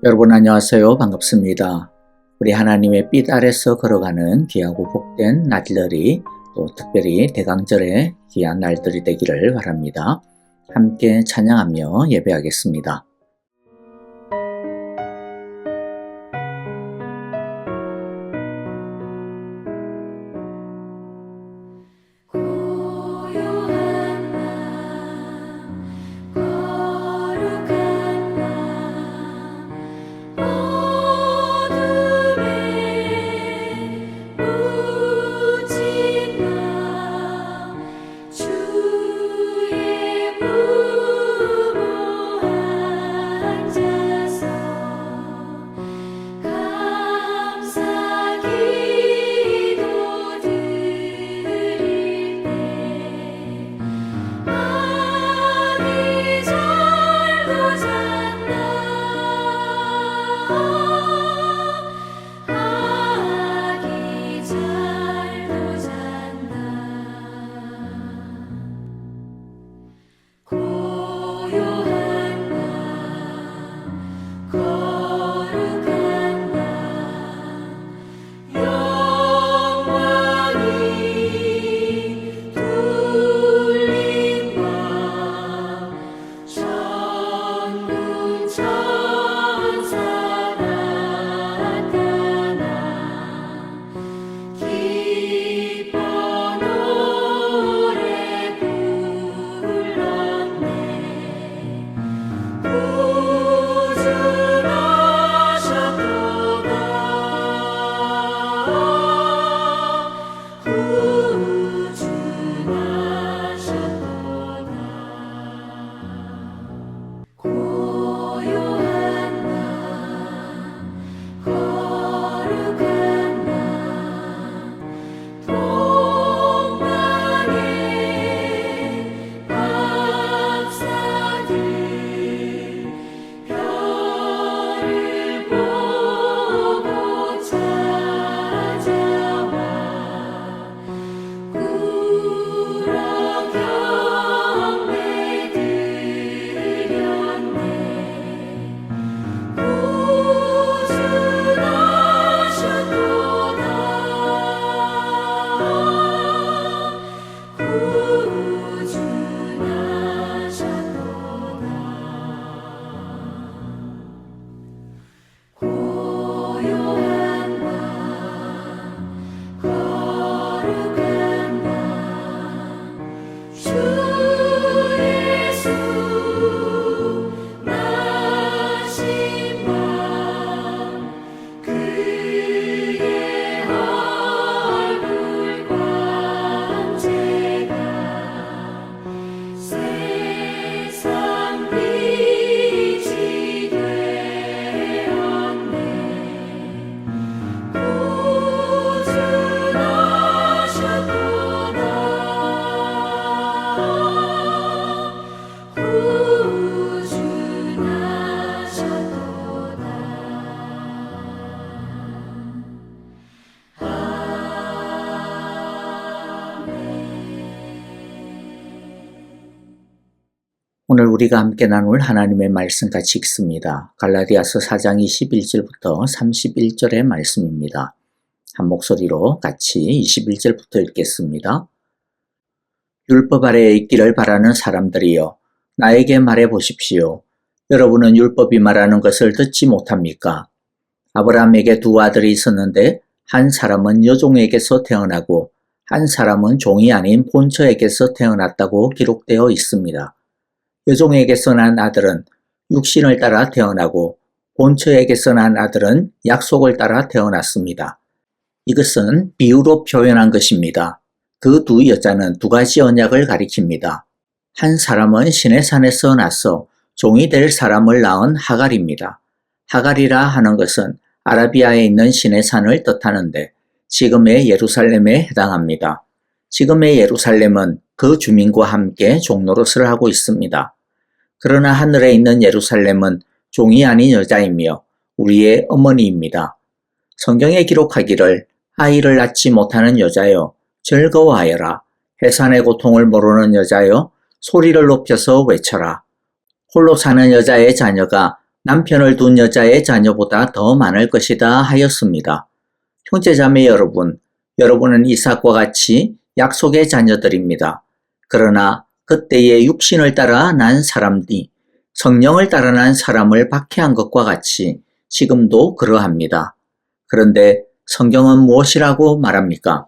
여러분 안녕하세요. 반갑습니다. 우리 하나님의 빛 아래서 걸어가는 귀하고 복된 날들이 또 특별히 대강절의 귀한 날들이 되기를 바랍니다. 함께 찬양하며 예배하겠습니다. 오늘 우리가 함께 나눌 하나님의 말씀 같이 읽습니다. 갈라디아서 4장 21절부터 31절의 말씀입니다. 한 목소리로 같이 21절부터 읽겠습니다. 율법 아래에 있기를 바라는 사람들이여, 나에게 말해 보십시오. 여러분은 율법이 말하는 것을 듣지 못합니까? 아브라함에게 두 아들이 있었는데 한 사람은 여종에게서 태어나고 한 사람은 종이 아닌 본처에게서 태어났다고 기록되어 있습니다. 여종에게서 난 아들은 육신을 따라 태어나고 본처에게서 난 아들은 약속을 따라 태어났습니다. 이것은 비유로 표현한 것입니다. 그 두 여자는 두 가지 언약을 가리킵니다. 한 사람은 시내산에서 나서 종이 될 사람을 낳은 하갈입니다. 하갈이라 하는 것은 아라비아에 있는 시내산을 뜻하는데 지금의 예루살렘에 해당합니다. 지금의 예루살렘은 그 주민과 함께 종노릇을 하고 있습니다. 그러나 하늘에 있는 예루살렘은 종이 아닌 여자이며 우리의 어머니입니다. 성경에 기록하기를 아이를 낳지 못하는 여자여 즐거워하여라. 해산의 고통을 모르는 여자여 소리를 높여서 외쳐라. 홀로 사는 여자의 자녀가 남편을 둔 여자의 자녀보다 더 많을 것이다 하였습니다. 형제자매 여러분, 여러분은 이삭과 같이 약속의 자녀들입니다. 그러나 그때의 육신을 따라 난 사람이 성령을 따라 난 사람을 박해한 것과 같이 지금도 그러합니다. 그런데 성경은 무엇이라고 말합니까?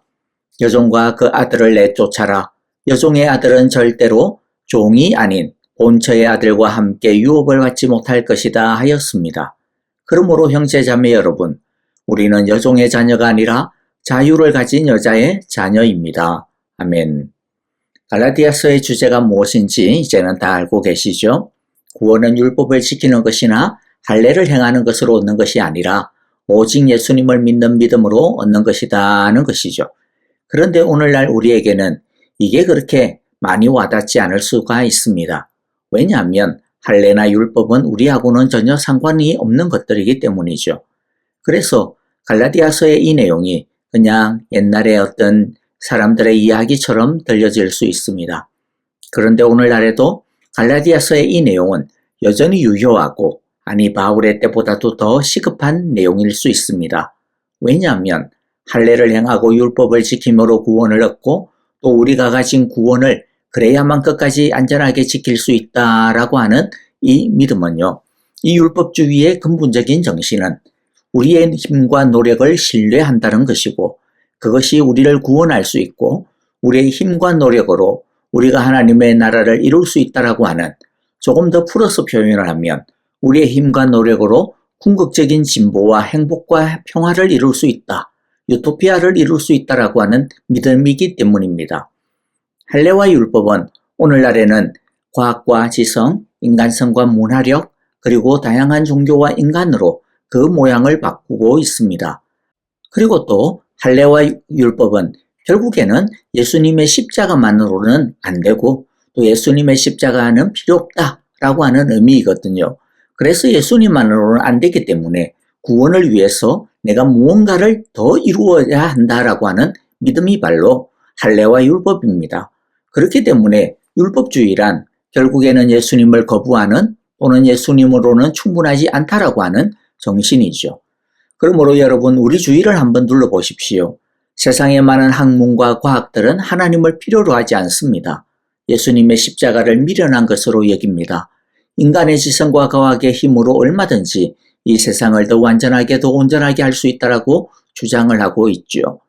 여종과 그 아들을 내쫓아라. 여종의 아들은 절대로 종이 아닌 본처의 아들과 함께 유업을 받지 못할 것이다 하였습니다. 그러므로 형제자매 여러분, 우리는 여종의 자녀가 아니라 자유를 가진 여자의 자녀입니다. 아멘. 갈라디아서의 주제가 무엇인지 이제는 다 알고 계시죠? 구원은 율법을 지키는 것이나 할례를 행하는 것으로 얻는 것이 아니라 오직 예수님을 믿는 믿음으로 얻는 것이다는 것이죠. 그런데 오늘날 우리에게는 이게 그렇게 많이 와닿지 않을 수가 있습니다. 왜냐하면 할례나 율법은 우리하고는 전혀 상관이 없는 것들이기 때문이죠. 그래서 갈라디아서의 이 내용이 그냥 옛날의 어떤 사람들의 이야기처럼 들려질 수 있습니다. 그런데 오늘날에도 갈라디아서의 이 내용은 여전히 유효하고 아니 바울의 때보다도 더 시급한 내용일 수 있습니다. 왜냐하면 할례를 행하고 율법을 지킴으로 구원을 얻고 또 우리가 가진 구원을 그래야만 끝까지 안전하게 지킬 수 있다라고 하는 이 믿음은요. 이 율법주의의 근본적인 정신은 우리의 힘과 노력을 신뢰한다는 것이고 그것이 우리를 구원할 수 있고 우리의 힘과 노력으로 우리가 하나님의 나라를 이룰 수 있다라고 하는 조금 더 풀어서 표현을 하면 우리의 힘과 노력으로 궁극적인 진보와 행복과 평화를 이룰 수 있다. 유토피아를 이룰 수 있다라고 하는 믿음이기 때문입니다. 할례와 율법은 오늘날에는 과학과 지성, 인간성과 문화력, 그리고 다양한 종교와 인간으로 그 모양을 바꾸고 있습니다. 그리고 또 할례와 율법은 결국에는 예수님의 십자가만으로는 안 되고 또 예수님의 십자가는 필요 없다라고 하는 의미이거든요. 그래서 예수님만으로는 안 되기 때문에 구원을 위해서 내가 무언가를 더 이루어야 한다라고 하는 믿음이 바로 할례와 율법입니다. 그렇기 때문에 율법주의란 결국에는 예수님을 거부하는 또는 예수님으로는 충분하지 않다라고 하는 정신이죠. 그러므로 여러분 우리 주위를 한번 둘러보십시오. 세상의 많은 학문과 과학들은 하나님을 필요로 하지 않습니다. 예수님의 십자가를 미련한 것으로 여깁니다. 인간의 지성과 과학의 힘으로 얼마든지 이 세상을 더 완전하게 더 온전하게 할 수 있다라고 주장을 하고 있죠.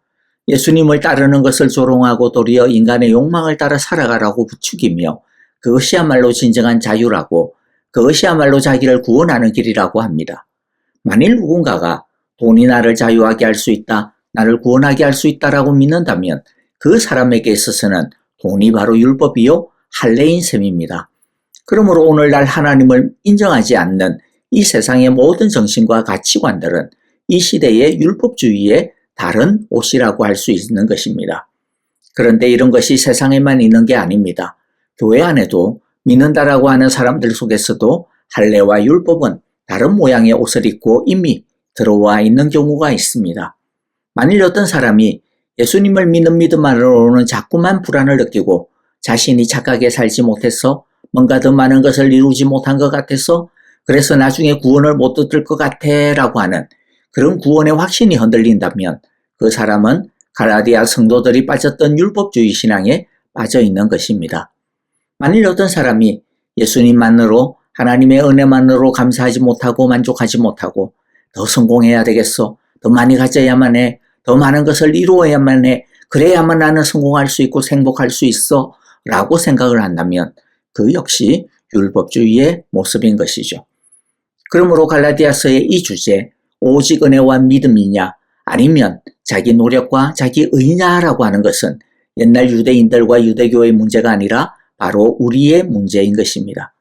예수님을 따르는 것을 조롱하고 도리어 인간의 욕망을 따라 살아가라고 부추기며 그것이야말로 진정한 자유라고 그것이야말로 자기를 구원하는 길이라고 합니다. 만일 누군가가 돈이 나를 자유하게 할 수 있다, 나를 구원하게 할 수 있다라고 믿는다면 그 사람에게 있어서는 돈이 바로 율법이요 할례인 셈입니다. 그러므로 오늘날 하나님을 인정하지 않는 이 세상의 모든 정신과 가치관들은 이 시대의 율법주의의 다른 옷이라고 할 수 있는 것입니다. 그런데 이런 것이 세상에만 있는 게 아닙니다. 교회 안에도 믿는다라고 하는 사람들 속에서도 할례와 율법은 다른 모양의 옷을 입고 이미 들어와 있는 경우가 있습니다. 만일 어떤 사람이 예수님을 믿는 믿음만으로는 자꾸만 불안을 느끼고 자신이 착하게 살지 못해서 뭔가 더 많은 것을 이루지 못한 것 같아서 그래서 나중에 구원을 못 얻을 것 같아 라고 하는 그런 구원의 확신이 흔들린다면 그 사람은 갈라디아 성도들이 빠졌던 율법주의 신앙에 빠져 있는 것입니다. 만일 어떤 사람이 예수님만으로 하나님의 은혜만으로 감사하지 못하고 만족하지 못하고 더 성공해야 되겠어, 더 많이 가져야만 해, 더 많은 것을 이루어야만 해, 그래야만 나는 성공할 수 있고 행복할 수 있어 라고 생각을 한다면 그 역시 율법주의의 모습인 것이죠. 그러므로 갈라디아서의 이 주제, 오직 은혜와 믿음이냐 아니면 자기 노력과 자기 의냐라고 하는 것은 옛날 유대인들과 유대교의 문제가 아니라 바로 우리의 문제인 것입니다.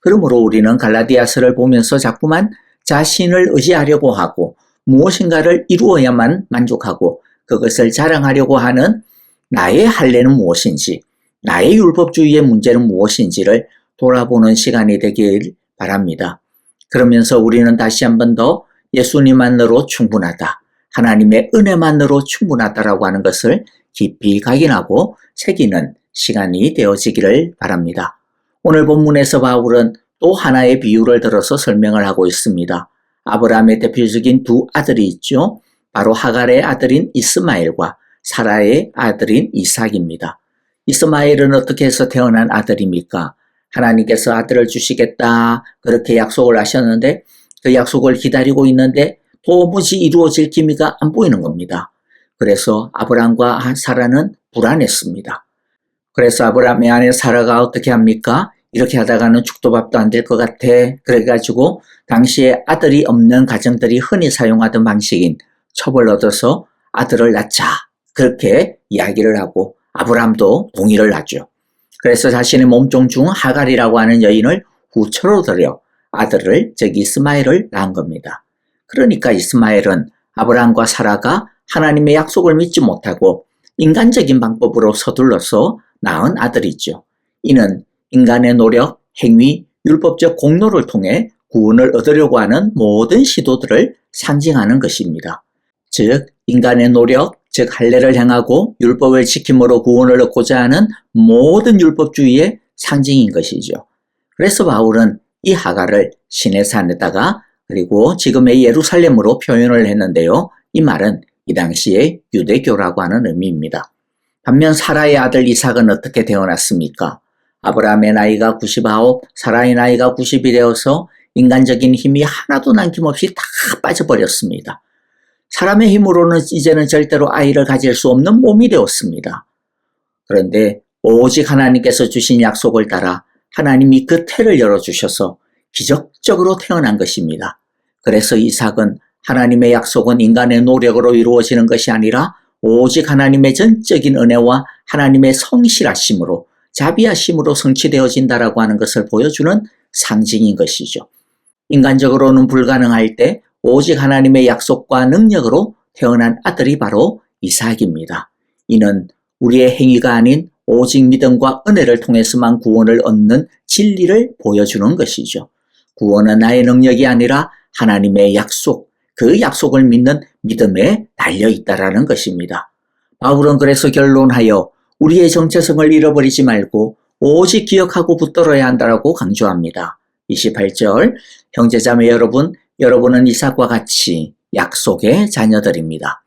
그러므로 우리는 갈라디아서를 보면서 자꾸만 자신을 의지하려고 하고 무엇인가를 이루어야만 만족하고 그것을 자랑하려고 하는 나의 할례는 무엇인지, 나의 율법주의의 문제는 무엇인지를 돌아보는 시간이 되길 바랍니다. 그러면서 우리는 다시 한 번 더 예수님만으로 충분하다, 하나님의 은혜만으로 충분하다라고 하는 것을 깊이 각인하고 새기는 시간이 되어지기를 바랍니다. 오늘 본문에서 바울은 또 하나의 비유를 들어서 설명을 하고 있습니다. 아브라함의 대표적인 두 아들이 있죠. 바로 하갈의 아들인 이스마엘과 사라의 아들인 이삭입니다. 이스마엘은 어떻게 해서 태어난 아들입니까? 하나님께서 아들을 주시겠다 그렇게 약속을 하셨는데 그 약속을 기다리고 있는데 도무지 이루어질 기미가 안 보이는 겁니다. 그래서 아브라함과 사라는 불안했습니다. 그래서 아브라함의 아내 사라가 어떻게 합니까? 이렇게 하다가는 죽도 밥도 안 될 것 같아. 그래가지고 당시에 아들이 없는 가정들이 흔히 사용하던 방식인 첩을 얻어서 아들을 낳자. 그렇게 이야기를 하고 아브라함도 동의를 하죠. 그래서 자신의 몸종 중 하갈이라고 하는 여인을 후처로 들여 아들을 즉 이스마엘을 낳은 겁니다. 그러니까 이스마엘은 아브라함과 사라가 하나님의 약속을 믿지 못하고 인간적인 방법으로 서둘러서 낳은 아들이죠. 이는 인간의 노력, 행위, 율법적 공로를 통해 구원을 얻으려고 하는 모든 시도들을 상징하는 것입니다. 즉 인간의 노력, 즉 할례를 행하고 율법을 지킴으로 구원을 얻고자 하는 모든 율법주의의 상징인 것이죠. 그래서 바울은 이 하갈을 시내산에다가 그리고 지금의 예루살렘으로 표현을 했는데요. 이 말은 이 당시의 유대교라고 하는 의미입니다. 반면 사라의 아들 이삭은 어떻게 태어났습니까? 아브라함의 나이가 99, 사라의 나이가 90이 되어서 인간적인 힘이 하나도 남김없이 다 빠져버렸습니다. 사람의 힘으로는 이제는 절대로 아이를 가질 수 없는 몸이 되었습니다. 그런데 오직 하나님께서 주신 약속을 따라 하나님이 그 태를 열어주셔서 기적적으로 태어난 것입니다. 그래서 이삭은 하나님의 약속은 인간의 노력으로 이루어지는 것이 아니라 오직 하나님의 전적인 은혜와 하나님의 성실하심으로 자비하심으로 성취되어진다라고 하는 것을 보여주는 상징인 것이죠. 인간적으로는 불가능할 때 오직 하나님의 약속과 능력으로 태어난 아들이 바로 이삭입니다. 이는 우리의 행위가 아닌 오직 믿음과 은혜를 통해서만 구원을 얻는 진리를 보여주는 것이죠. 구원은 나의 능력이 아니라 하나님의 약속, 그 약속을 믿는 믿음에 달려있다라는 것입니다. 바울은 그래서 결론하여 우리의 정체성을 잃어버리지 말고 오직 기억하고 붙들어야 한다라고 강조합니다. 28절, 형제자매 여러분, 여러분은 이삭과 같이 약속의 자녀들입니다.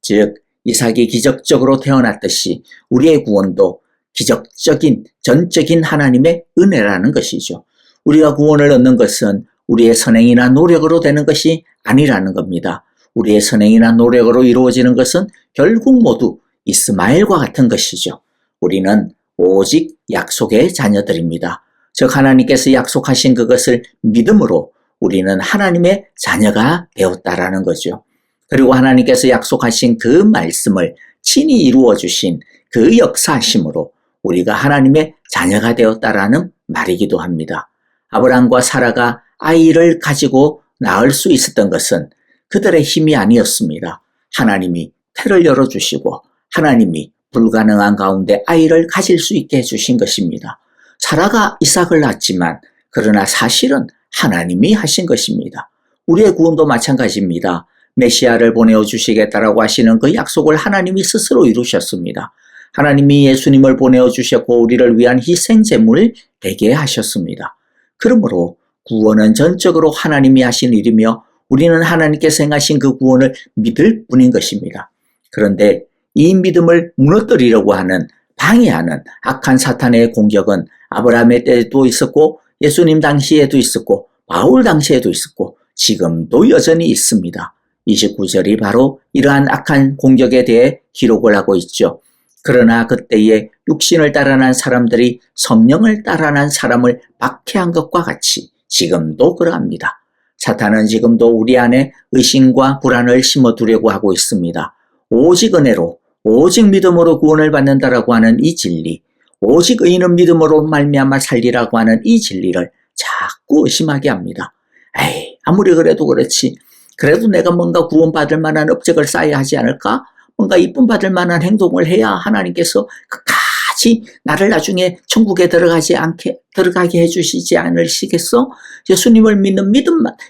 즉 이삭이 기적적으로 태어났듯이 우리의 구원도 기적적인 전적인 하나님의 은혜라는 것이죠. 우리가 구원을 얻는 것은 우리의 선행이나 노력으로 되는 것이 아니라는 겁니다. 우리의 선행이나 노력으로 이루어지는 것은 결국 모두 이스마엘과 같은 것이죠. 우리는 오직 약속의 자녀들입니다. 즉 하나님께서 약속하신 그것을 믿음으로 우리는 하나님의 자녀가 되었다라는 거죠. 그리고 하나님께서 약속하신 그 말씀을 친히 이루어 주신 그 역사하심으로 우리가 하나님의 자녀가 되었다라는 말이기도 합니다. 아브라함과 사라가 아이를 가지고 낳을 수 있었던 것은 그들의 힘이 아니었습니다. 하나님이 태를 열어주시고 하나님이 불가능한 가운데 아이를 가질 수 있게 해주신 것입니다. 사라가 이삭을 낳았지만 그러나 사실은 하나님이 하신 것입니다. 우리의 구원도 마찬가지입니다. 메시아를 보내주시겠다라고 하시는 그 약속을 하나님이 스스로 이루셨습니다. 하나님이 예수님을 보내주셨고 우리를 위한 희생제물을 되게 하셨습니다. 그러므로 구원은 전적으로 하나님이 하신 일이며 우리는 하나님께서 행하신 그 구원을 믿을 뿐인 것입니다. 그런데 이 믿음을 무너뜨리려고 하는 방해하는 악한 사탄의 공격은 아브라함의 때에도 있었고 예수님 당시에도 있었고 바울 당시에도 있었고 지금도 여전히 있습니다. 29절이 바로 이러한 악한 공격에 대해 기록을 하고 있죠. 그러나 그때에 육신을 따라난 사람들이 성령을 따라난 사람을 박해한 것과 같이 지금도 그러합니다. 사탄은 지금도 우리 안에 의심과 불안을 심어두려고 하고 있습니다. 오직 은혜로 오직 믿음으로 구원을 받는다라고 하는 이 진리, 오직 의인은 믿음으로 말미암아 살리라고 하는 이 진리를 자꾸 의심하게 합니다. 에이, 아무리 그래도 그렇지. 그래도 내가 뭔가 구원받을 만한 업적을 쌓아야 하지 않을까? 뭔가 이쁨 받을 만한 행동을 해야 하나님께서 끝까지 나를 나중에 천국에 들어가게 해주시지 않으시겠어? 예수님을 믿는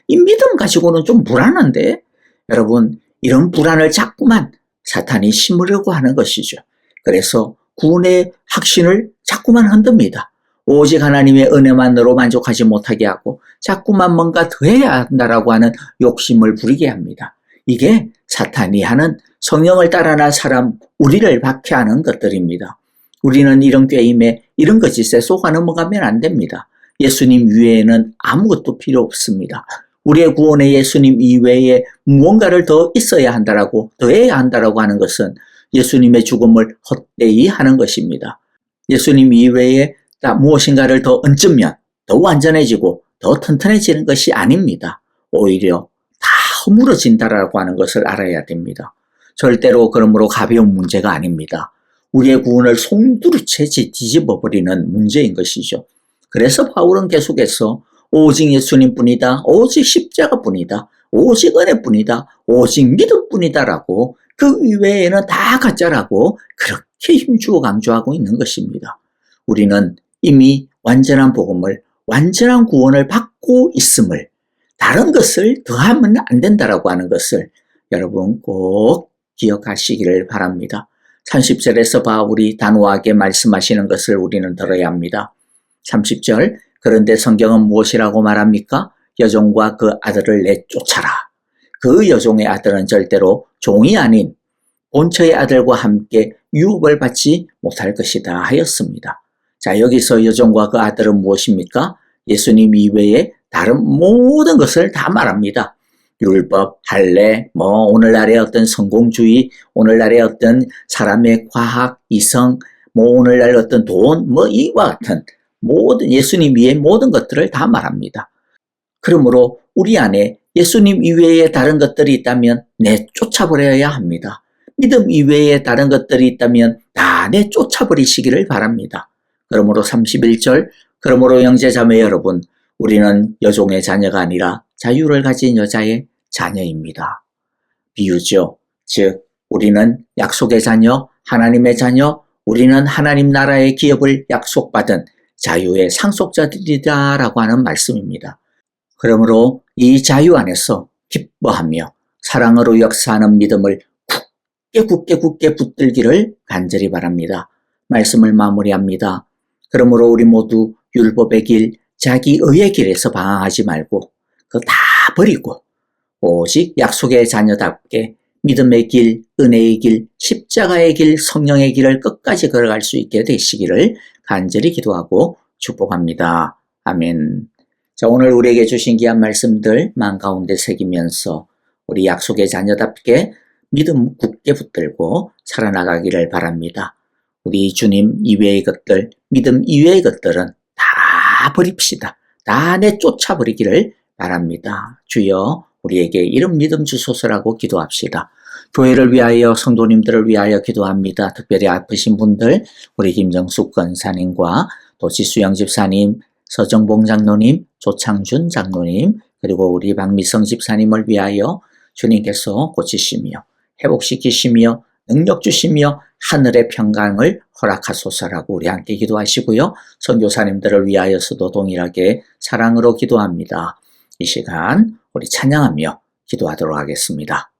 이 믿음 가지고는 좀 불안한데? 여러분, 이런 불안을 자꾸만 사탄이 심으려고 하는 것이죠. 그래서 구원의 확신을 자꾸만 흔듭니다. 오직 하나님의 은혜만으로 만족하지 못하게 하고 자꾸만 뭔가 더 해야 한다라고 하는 욕심을 부리게 합니다. 이게 사탄이 하는 성령을 따라난 사람 우리를 박해하는 것들입니다. 우리는 이런 꾀임에 이런 거짓에 속아 넘어가면 안 됩니다. 예수님 이외에는 아무것도 필요 없습니다. 우리의 구원에 예수님 이외에 무언가를 더 있어야 한다라고, 더 해야 한다라고 하는 것은 예수님의 죽음을 헛되이 하는 것입니다. 예수님 이외에 무엇인가를 더 얹으면 더 완전해지고 더 튼튼해지는 것이 아닙니다. 오히려 다 허물어진다라고 하는 것을 알아야 됩니다. 절대로 그러므로 가벼운 문제가 아닙니다. 우리의 구원을 송두리째 뒤집어버리는 문제인 것이죠. 그래서 바울은 계속해서 오직 예수님뿐이다, 오직 십자가뿐이다, 오직 은혜뿐이다, 오직 믿음뿐이다라고 그 이외에는 다 가짜라고 그렇게 힘주어 강조하고 있는 것입니다. 우리는 이미 완전한 복음을, 완전한 구원을 받고 있음을, 다른 것을 더하면 안 된다라고 하는 것을 여러분 꼭 기억하시기를 바랍니다. 30절에서 바울이 단호하게 말씀하시는 것을 우리는 들어야 합니다. 30절, 그런데 성경은 무엇이라고 말합니까? 여종과 그 아들을 내쫓아라. 그 여종의 아들은 절대로 종이 아닌 본처의 아들과 함께 유업을 받지 못할 것이다 하였습니다. 자, 여기서 여종과 그 아들은 무엇입니까? 예수님 이외에 다른 모든 것을 다 말합니다. 율법, 할례, 오늘날의 어떤 성공주의, 오늘날의 어떤 사람의 과학, 이성, 오늘날 어떤 돈, 이와 같은 모든 예수님 이외의 모든 것들을 다 말합니다. 그러므로 우리 안에 예수님 이외에 다른 것들이 있다면 내쫓아버려야 합니다. 믿음 이외에 다른 것들이 있다면 다 내쫓아버리시기를 바랍니다. 그러므로 31절, 그러므로 형제자매 여러분, 우리는 여종의 자녀가 아니라 자유를 가진 여자의 자녀입니다. 비유죠. 즉 우리는 약속의 자녀, 하나님의 자녀, 우리는 하나님 나라의 기업을 약속받은 자유의 상속자들이다라고 하는 말씀입니다. 그러므로 이 자유 안에서 기뻐하며 사랑으로 역사하는 믿음을 굳게 붙들기를 간절히 바랍니다. 말씀을 마무리합니다. 그러므로 우리 모두 율법의 길, 자기 의의 길에서 방황하지 말고 그거 다 버리고 오직 약속의 자녀답게 믿음의 길, 은혜의 길, 십자가의 길, 성령의 길을 끝까지 걸어갈 수 있게 되시기를 간절히 기도하고 축복합니다. 아멘. 자, 오늘 우리에게 주신 귀한 말씀들 마음 가운데 새기면서 우리 약속의 자녀답게 믿음 굳게 붙들고 살아나가기를 바랍니다. 우리 주님 이외의 것들, 믿음 이외의 것들은 다 버립시다. 다 내쫓아버리기를 바랍니다. 주여 우리에게 이런 믿음 주소서라고 기도합시다. 교회를 위하여 성도님들을 위하여 기도합니다. 특별히 아프신 분들 우리 김정숙 권사님과 또 지수영 집사님, 서정봉 장로님, 조창준 장로님 그리고 우리 박미성 집사님을 위하여 주님께서 고치시며 회복시키시며 능력 주시며 하늘의 평강을 허락하소서라고 우리 함께 기도하시고요. 선교사님들을 위하여서도 동일하게 사랑으로 기도합니다. 이 시간 우리 찬양하며 기도하도록 하겠습니다.